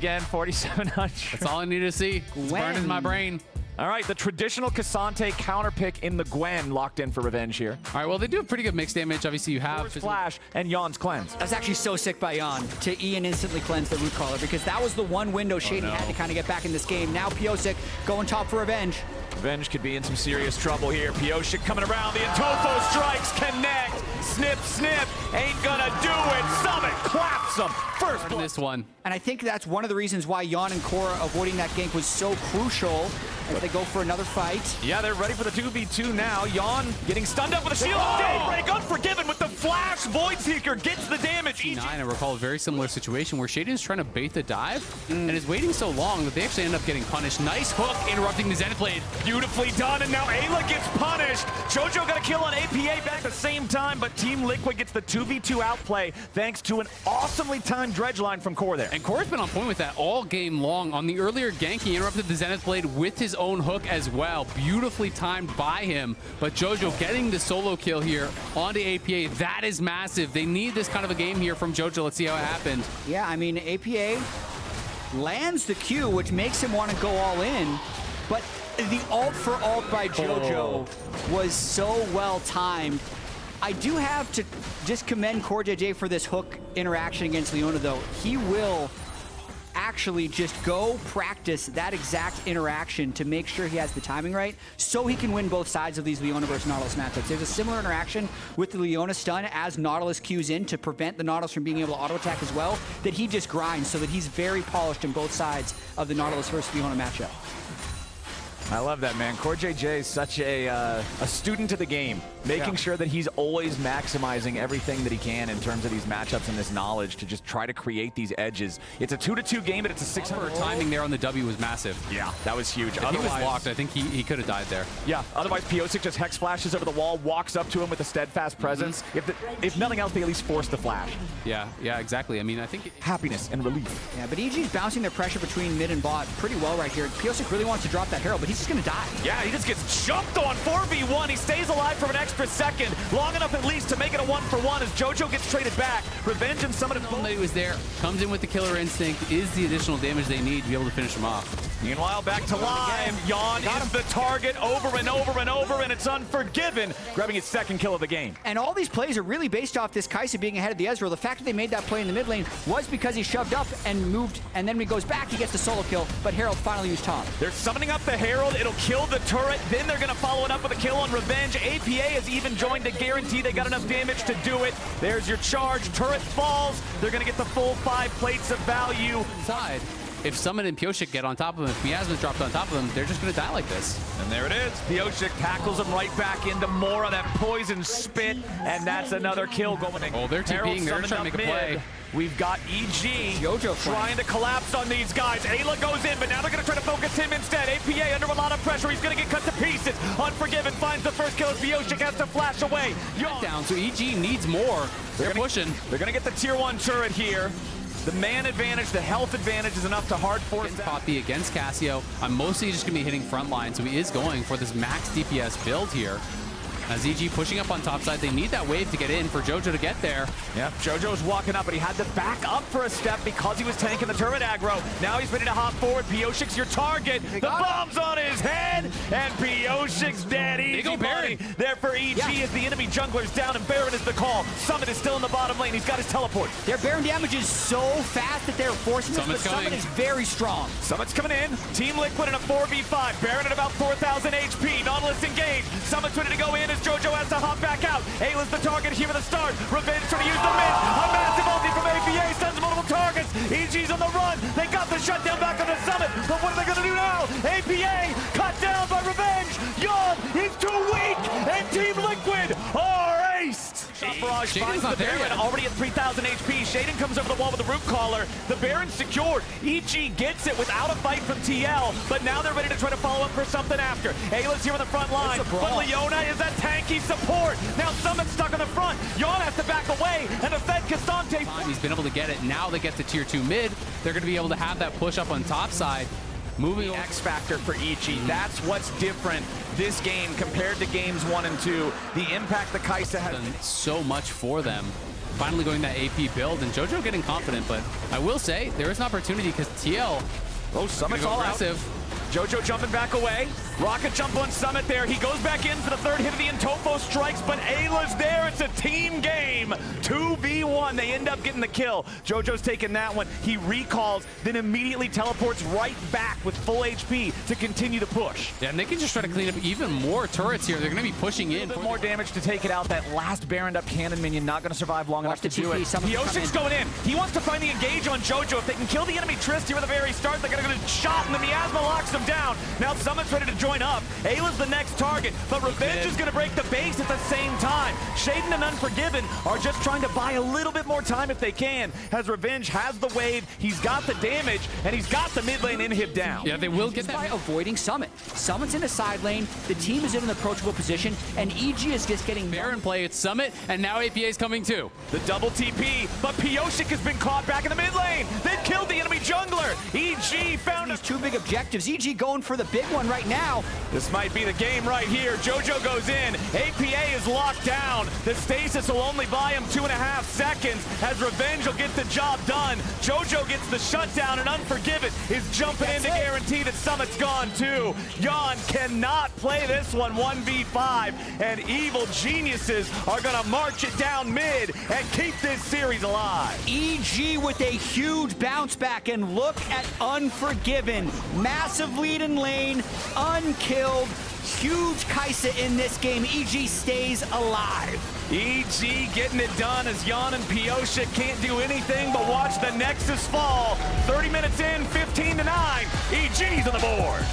again, 4,700. That's all I need to see. It's burning my brain. All right, the traditional K'Sante counter pick in the Gwen locked in for Revenge here. All right, well, they do have pretty good mix damage. Obviously, you have Flash and Yon's cleanse. That was actually so sick by Yon to Ian instantly cleanse the root caller, because that was the one window Shaden had to kind of get back in this game. Now Piosik going top for Revenge. Revenge could be in some serious trouble here. Piosik coming around. The Antofo strikes, connect. Snip, snip. Ain't gonna do it. Summit claps him. First blood. This one. And I think that's one of the reasons why Yon and Korra avoiding that gank was so crucial as they go for another fight. Yeah, they're ready for the 2v2 now. Yon getting stunned up with a shield. Daybreak Unforgiven with the flash. Void Seeker gets the damage. 9, I recall a very similar situation where Shaden's trying to bait the dive and is waiting so long that they actually end up getting punished. Nice hook interrupting the Zenith Blade. Beautifully done, and now Ayla gets punished. JoJo got a kill on APA back at the same time, but Team Liquid gets the 2v2 outplay thanks to an awesomely timed dredge line from Core there. And Core's been on point with that all game long. On the earlier gank, he interrupted the Zenith Blade with his own hook as well. Beautifully timed by him, but JoJo getting the solo kill here onto APA, that is massive. They need this kind of a game here from JoJo. Let's see how it happened. Yeah, I mean, APA lands the Q, which makes him want to go all in, but the ult for ult by JoJo was so well timed. I do have to just commend Core JJ for this hook interaction against Leona, though. He will actually just go practice that exact interaction to make sure he has the timing right so he can win both sides of these Leona versus Nautilus matchups. There's a similar interaction with the Leona stun as Nautilus Qs in to prevent the Nautilus from being able to auto attack as well, that he just grinds so that he's very polished in both sides of the Nautilus versus Leona matchup. I love that, man. Core JJ is such a student of the game, making sure that he's always maximizing everything that he can in terms of these matchups and this knowledge to just try to create these edges. It's a 2-2 game, but it's a 600. Timing there on the W was massive. Yeah, that was huge. If he was locked, I think he could have died there. Yeah, otherwise Piosik just hex flashes over the wall, walks up to him with a steadfast presence. If nothing else, they at least force the flash. Yeah, exactly. I mean, I think happiness and relief. Yeah, but EG's bouncing their pressure between mid and bot pretty well right here. Piosik really wants to drop that Herald, but he's just gonna die. Yeah, he just gets jumped on 4v1. He stays alive for an extra second, long enough at least to make it a 1-for-1 as JoJo gets traded back. Revenge and Summit that he was there, comes in with the killer instinct, is the additional damage they need to be able to finish him off. Meanwhile, back to live. Yon is the target over and over and over, and it's Unforgiven, grabbing his second kill of the game. And all these plays are really based off this Kai'Sa being ahead of the Ezreal. The fact that they made that play in the mid lane was because he shoved up and moved, and then when he goes back, he gets the solo kill, but Herald finally used top. They're summoning up the Herald. It'll kill the turret. Then they're going to follow it up with a kill on Revenge. APA has even joined to guarantee they got enough damage to do it. There's your charge. Turret falls. They're going to get the full 5 plates of value. Side. If Summit and Piosik get on top of him, if Miasma's dropped on top of them, they're just going to die like this. And there it is. Piosik tackles him right back into more of that poison spit, and that's another kill going. Oh, they're TPing. They're trying to make a play. We've got EG JoJo trying to collapse on these guys. Ayla goes in, but now they're going to try to focus him instead. APA under a lot of pressure. He's going to get cut to pieces. Unforgiven finds the first kill as Piosik has to flash away. Down, so EG needs more. They're pushing. They're going to get the tier 1 turret here. The man advantage, the health advantage is enough to hard force Poppy against Cassio. I'm mostly just going to be hitting front line, so he is going for this max DPS build here. As EG pushing up on top side, they need that wave to get in for JoJo to get there. Yeah, JoJo's walking up, but he had to back up for a step because he was tanking the turret aggro. Now he's ready to hop forward. Piosik's your target. The bomb's on his head, and Piosik's dead. Easy go Baron. There for EG as the enemy jungler's down, and Baron is the call. Summit is still in the bottom lane. He's got his teleport. Their Baron damage is so fast that they're forcing this, but Summit is very strong. Summit's coming in. Team Liquid in a 4v5. Baron at about 4,000 HP. Nautilus engaged. Summit's ready to go in as JoJo has to hop back out. Ayla's the target here at the start. Revenge trying to use the mid. A massive ulti from APA. Stuns multiple targets. EG's on the run. They got the shutdown back on the Summit. But what are they going to do now? APA cut down by Revenge. Yon is too weak. And Team Liquid are aced. Barrage finds the Baron already at 3,000 HP. Shaden comes over the wall with the root caller. The Baron's secured. EG gets it without a fight from TL, but now they're ready to try to follow up for something after. Ayla's here on the front line, but Leona is that tanky support. Now Summit's stuck on the front. Yon has to back away and defend K'Sante. He's been able to get it. Now they get to tier 2 mid. They're going to be able to have that push up on top side. Moving the X factor for EG. That's what's different this game compared to games 1 and 2. The impact the Kai'Sa has done so much for them. finally going that AP build, and JoJo getting confident, but I will say there is an opportunity because TL Oh, Summit's all out. aggressive. JoJo jumping back away. Rocket jump on Summit there. He goes back in for the third hit of the Intofo strikes, but Ayla's there. It's a team game. 2v1. They end up getting the kill. JoJo's taking that one. He recalls, then immediately teleports right back with full HP to continue the push. Yeah, and they can just try to clean up even more turrets here. They're going to be pushing in. A little bit more damage to take it out. That last Baroned up cannon minion not going to survive long enough to do it. Pioshic's going in. He wants to find the engage on JoJo. If they can kill the enemy Trist here at the very start, they're going to get a shot, and the Miasma locks them down. Now Summit's ready to join up. Ayla's the next target, but Revenge is going to break the base at the same time. Shaden and Unforgiven are just trying to buy a little bit more time if they can, as Revenge has the wave, he's got the damage, and he's got the mid lane inhib down. Yeah, they will get By that. avoiding Summit. Summit's in a side lane, the team is in an approachable position, and EG is just getting Baron play at Summit, and now APA is coming too. The double TP, but Pioshik has been caught back in the mid lane. They've killed the enemy jungler. EG found these two big objectives. EG going for the big one right now. This might be the game right here. JoJo goes in. APA is locked down. The stasis will only buy him 2.5 seconds as Revenge will get the job done. JoJo gets the shutdown, and Unforgiven is jumping in to guarantee that Summit's gone too. Yon cannot play this one 1v5, and evil geniuses are going to march it down mid and keep this series alive. EG with a huge bounce back, and look at Unforgiven. Massive lead in lane, unkilled, huge Kaisa in this game. EG stays alive. EG getting it done as Yon and Pioshik can't do anything but watch the Nexus fall. 30 minutes in, 15-9, EG's on the board.